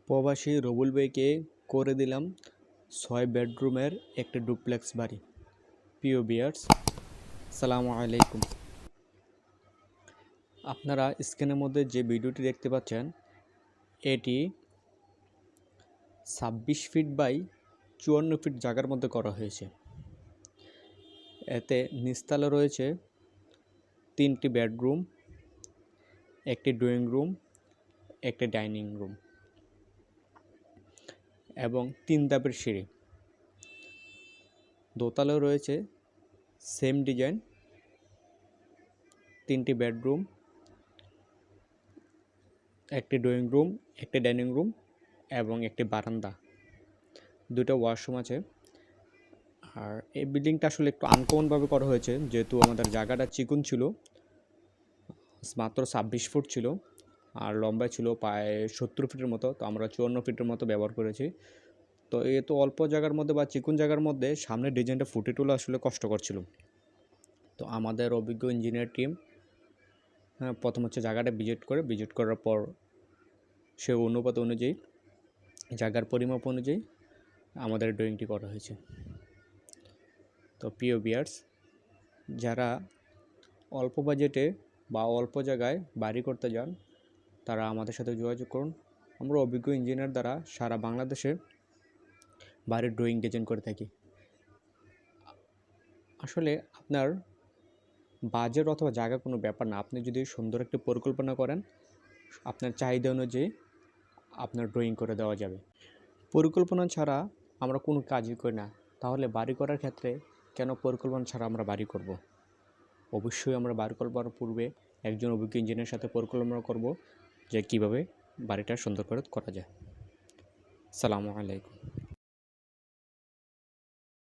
প্রবাসী রবুল ভাইকে করে দিলাম ৬ বেডরুমের একটা ডুপ্লেক্স বাড়ি। প্রিয় ভিউয়ার্স, সালামু আলাইকুম। আপনারা স্ক্রিনের মধ্যে যে ভিডিওটি দেখতে পাচ্ছেন, এটি ২৬ ফিট বাই ৫৪ ফিট জায়গার মধ্যে করা হয়েছে। এতে নিচতলা রয়েছে ৩টি বেডরুম, একটি ড্রয়িং রুম, একটি ডাইনিং রুম এবং ৩ ধাপের সিঁড়ি। দোতলায় রয়েছে সেম ডিজাইন, 3টি বেডরুম, একটি ড্রয়িং রুম, একটি ডাইনিং রুম এবং একটি বারান্দা, 2টা ওয়াশরুম আছে। আর এই বিল্ডিংটা আসলে একটু আনকমনভাবে করা হয়েছে, যেহেতু আমাদের জায়গাটা চিকন ছিল, মাত্র 26 ফুট ছিল আর লম্বায় ছিল প্রায় 70 ফিটের মতো। তো আমরা 54 ফিটের মতো ব্যবহার করেছি। তো এই তো অল্প জায়গার মধ্যে বা চিকন জায়গার মধ্যে সামনের ডিজাইনটা ফুটে তোলা আসলে কষ্টকর ছিল। তো আমাদের অভিজ্ঞ ইঞ্জিনিয়ার টিম প্রথম হচ্ছে জায়গাটা ভিজিট করার পর সে অনুপাত অনুযায়ী, জায়গার পরিমাপ অনুযায়ী আমাদের ড্রয়িংটি করা হয়েছে। তো প্রিয় ভিউয়ার্স, যারা অল্প বাজেটে বা অল্প জায়গায় বাড়ি করতে যান, তারা আমাদের সাথে যোগাযোগ করুন। আমরা অভিজ্ঞ ইঞ্জিনিয়ার দ্বারা সারা বাংলাদেশে বাড়ির ড্রয়িং ডিজাইন করে থাকি। আসলে আপনার বাজেট অথবা জায়গা কোনো ব্যাপার না। আপনি যদি সুন্দর একটি পরিকল্পনা করেন, আপনার চাহিদা অনুযায়ী আপনার ড্রয়িং করে দেওয়া যাবে। পরিকল্পনা ছাড়া আমরা কোনো কাজই করি না। তাহলে বাড়ি করার ক্ষেত্রে কেন পরিকল্পনা ছাড়া আমরা বাড়ি করব? অবশ্যই আমরা বাড়ি করবার পূর্বে একজন অভিজ্ঞ ইঞ্জিনিয়ারের সাথে পরিকল্পনা করব যে কীভাবে বাড়িটা সুন্দর করে করা যায়। আসসালামু আলাইকুম।